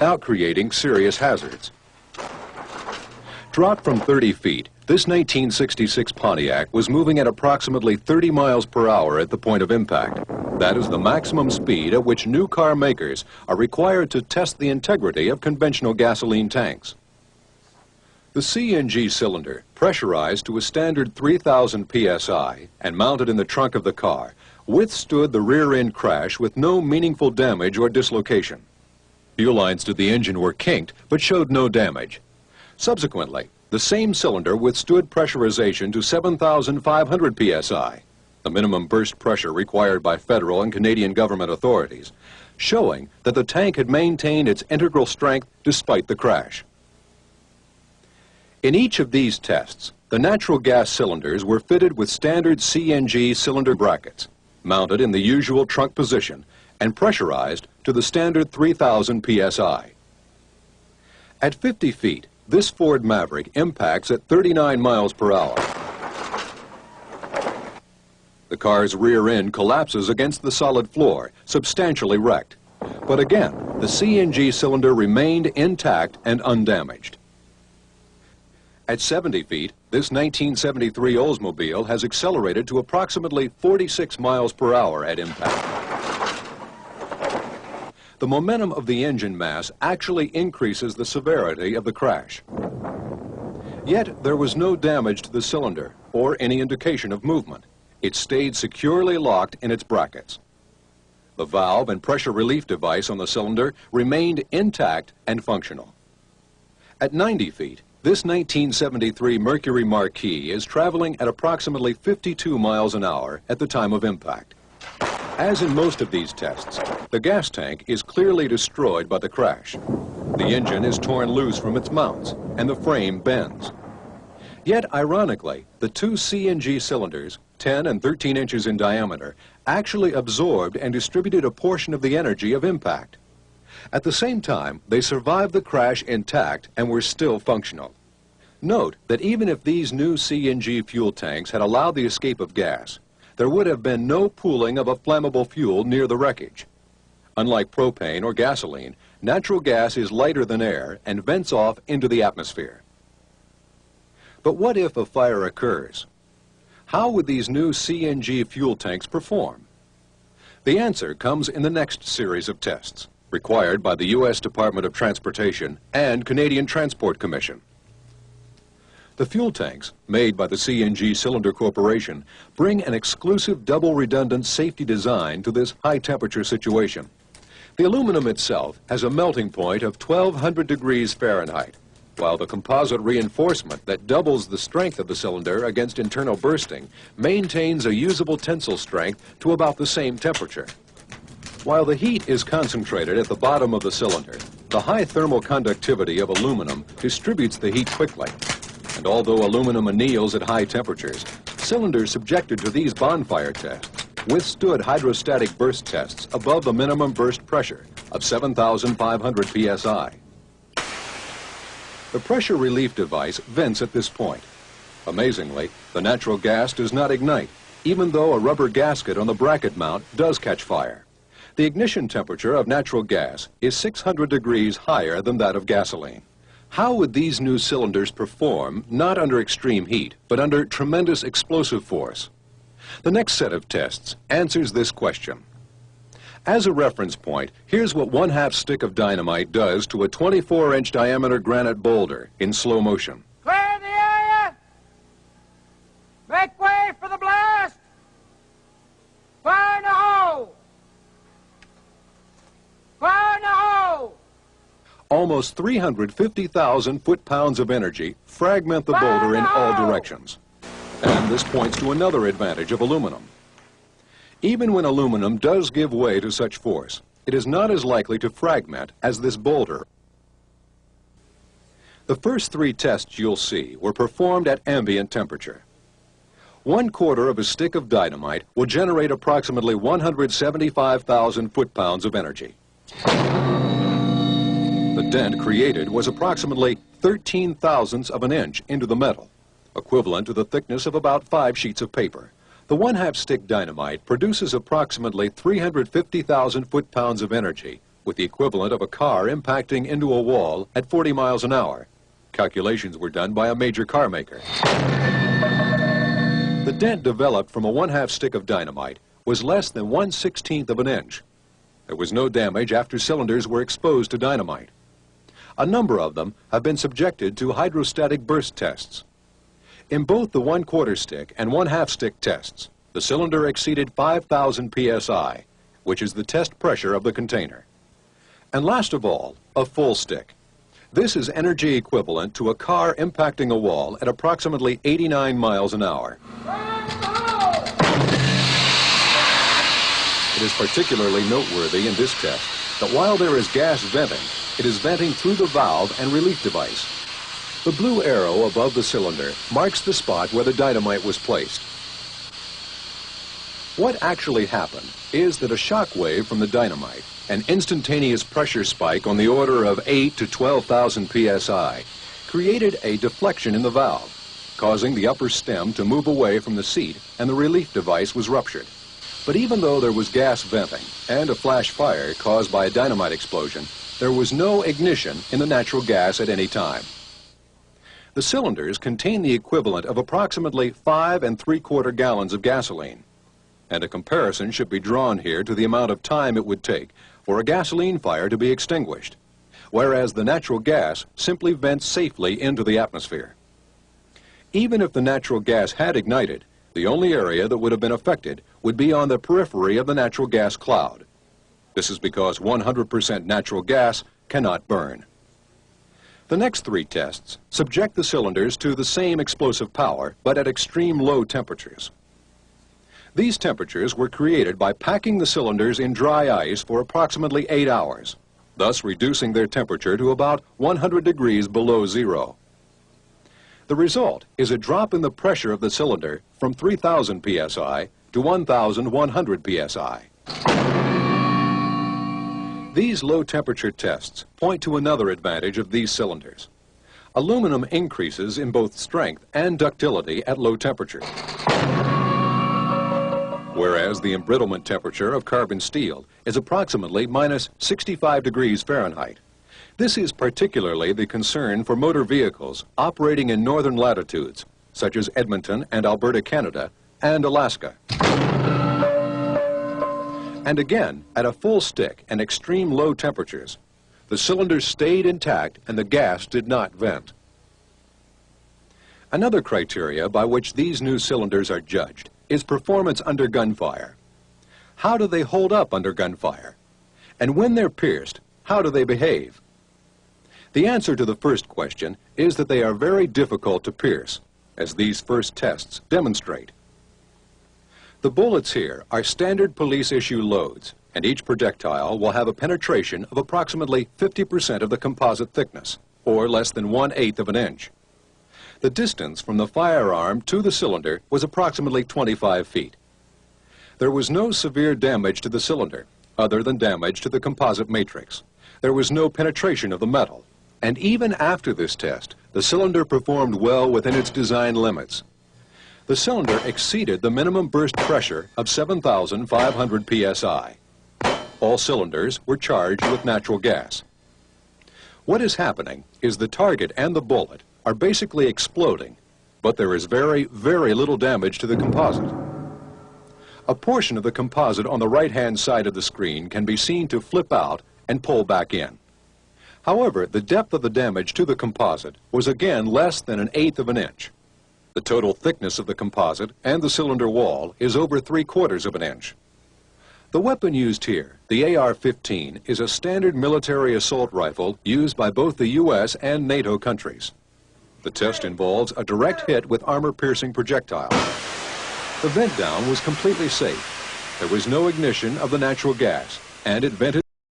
without creating serious hazards. Dropped from 30 feet, this 1966 Pontiac was moving at approximately 30 miles per hour at the point of impact. That is the maximum speed at which new car makers are required to test the integrity of conventional gasoline tanks. The CNG cylinder, pressurized to a standard 3,000 psi and mounted in the trunk of the car, withstood the rear-end crash with no meaningful damage or dislocation. Fuel lines to the engine were kinked but showed no damage. Subsequently, the same cylinder withstood pressurization to 7,500 psi, the minimum burst pressure required by federal and Canadian government authorities, showing that the tank had maintained its integral strength despite the crash. In each of these tests, the natural gas cylinders were fitted with standard CNG cylinder brackets, mounted in the usual trunk position, and pressurized to the standard 3,000 psi. At 50 feet, this Ford Maverick impacts at 39 miles per hour. The car's rear end collapses against the solid floor, substantially wrecked. But again, the CNG cylinder remained intact and undamaged. At 70 feet, this 1973 Oldsmobile has accelerated to approximately 46 miles per hour at impact. The momentum of the engine mass actually increases the severity of the crash. Yet there was no damage to the cylinder or any indication of movement. It stayed securely locked in its brackets. The valve and pressure relief device on the cylinder remained intact and functional. At 90 feet, this 1973 Mercury Marquis is traveling at approximately 52 miles an hour at the time of impact. As in most of these tests, the gas tank is clearly destroyed by the crash. The engine is torn loose from its mounts, and the frame bends. Yet, ironically, the two CNG cylinders, 10 and 13 inches in diameter, actually absorbed and distributed a portion of the energy of impact. At the same time, they survived the crash intact and were still functional. Note that even if these new CNG fuel tanks had allowed the escape of gas, there would have been no pooling of a flammable fuel near the wreckage. Unlike propane or gasoline, natural gas is lighter than air and vents off into the atmosphere. But what if a fire occurs? How would these new CNG fuel tanks perform? The answer comes in the next series of tests, required by the U.S. Department of Transportation and Canadian Transport Commission. The fuel tanks, made by the CNG Cylinder Corporation, bring an exclusive double redundant safety design to this high-temperature situation. The aluminum itself has a melting point of 1,200 degrees Fahrenheit, while the composite reinforcement that doubles the strength of the cylinder against internal bursting maintains a usable tensile strength to about the same temperature. While the heat is concentrated at the bottom of the cylinder, the high thermal conductivity of aluminum distributes the heat quickly. And although aluminum anneals at high temperatures, cylinders subjected to these bonfire tests withstood hydrostatic burst tests above the minimum burst pressure of 7,500 psi. The pressure relief device vents at this point. Amazingly, the natural gas does not ignite, even though a rubber gasket on the bracket mount does catch fire. The ignition temperature of natural gas is 600 degrees higher than that of gasoline. How would these new cylinders perform, not under extreme heat, but under tremendous explosive force? The next set of tests answers this question. As a reference point, here's what 1/2 stick of dynamite does to a 24-inch diameter granite boulder in slow motion. Clear the area! Make way for the blast! Fire in the hole! Fire in the hole! Almost 350,000 foot-pounds of energy fragment the boulder in all directions. And this points to another advantage of aluminum. Even when aluminum does give way to such force, it is not as likely to fragment as this boulder. The first 3 tests you'll see were performed at ambient temperature. 1/4 of a stick of dynamite will generate approximately 175,000 foot-pounds of energy. The dent created was approximately 13 thousandths of an inch into the metal, equivalent to the thickness of about 5 sheets of paper. The 1/2 stick dynamite produces approximately 350,000 foot-pounds of energy with the equivalent of a car impacting into a wall at 40 miles an hour. Calculations were done by a major car maker. The dent developed from a 1/2 stick of dynamite was less than 1/16 of an inch. There was no damage after cylinders were exposed to dynamite. A number of them have been subjected to hydrostatic burst tests. In both the 1/4 stick and 1/2 stick tests, the cylinder exceeded 5,000 psi, which is the test pressure of the container. And last of all, a full stick. This is energy equivalent to a car impacting a wall at approximately 89 miles an hour. It is particularly noteworthy in this test that while there is gas venting, it is venting through the valve and relief device. The blue arrow above the cylinder marks the spot where the dynamite was placed. What actually happened is that a shock wave from the dynamite, an instantaneous pressure spike on the order of 8 to 12,000 psi, created a deflection in the valve, causing the upper stem to move away from the seat, and the relief device was ruptured. But even though there was gas venting and a flash fire caused by a dynamite explosion, there was no ignition in the natural gas at any time. The cylinders contain the equivalent of approximately 5 3/4 gallons of gasoline, and a comparison should be drawn here to the amount of time it would take for a gasoline fire to be extinguished, whereas the natural gas simply vents safely into the atmosphere. Even if the natural gas had ignited, the only area that would have been affected would be on the periphery of the natural gas cloud. This is because 100% natural gas cannot burn. The next 3 tests subject the cylinders to the same explosive power, but at extreme low temperatures. These temperatures were created by packing the cylinders in dry ice for approximately 8 hours, thus reducing their temperature to about 100 degrees below zero. The result is a drop in the pressure of the cylinder from 3,000 psi to 1,100 psi. These low-temperature tests point to another advantage of these cylinders. Aluminum increases in both strength and ductility at low temperatures, whereas the embrittlement temperature of carbon steel is approximately minus 65 degrees Fahrenheit. This is particularly the concern for motor vehicles operating in northern latitudes, such as Edmonton and Alberta, Canada, and Alaska. And again, at a full stick and extreme low temperatures, the cylinders stayed intact and the gas did not vent. Another criteria by which these new cylinders are judged is performance under gunfire. How do they hold up under gunfire? And when they're pierced, how do they behave? The answer to the first question is that they are very difficult to pierce, as these first tests demonstrate. The bullets here are standard police issue loads, and each projectile will have a penetration of approximately 50% of the composite thickness, or less than 1/8 of an inch. The distance from the firearm to the cylinder was approximately 25 feet. There was no severe damage to the cylinder, other than damage to the composite matrix. There was no penetration of the metal, and even after this test, the cylinder performed well within its design limits. The cylinder exceeded the minimum burst pressure of 7,500 psi. All cylinders were charged with natural gas. What is happening is the target and the bullet are basically exploding, but there is very, very little damage to the composite. A portion of the composite on the right-hand side of the screen can be seen to flip out and pull back in. However, the depth of the damage to the composite was again less than 1/8 of an inch. The total thickness of the composite and the cylinder wall is over 3/4 of an inch. The weapon used here, the AR-15, is a standard military assault rifle used by both the U.S. and NATO countries. The test involves a direct hit with armor-piercing projectile. The vent down was completely safe. There was no ignition of the natural gas, and it vented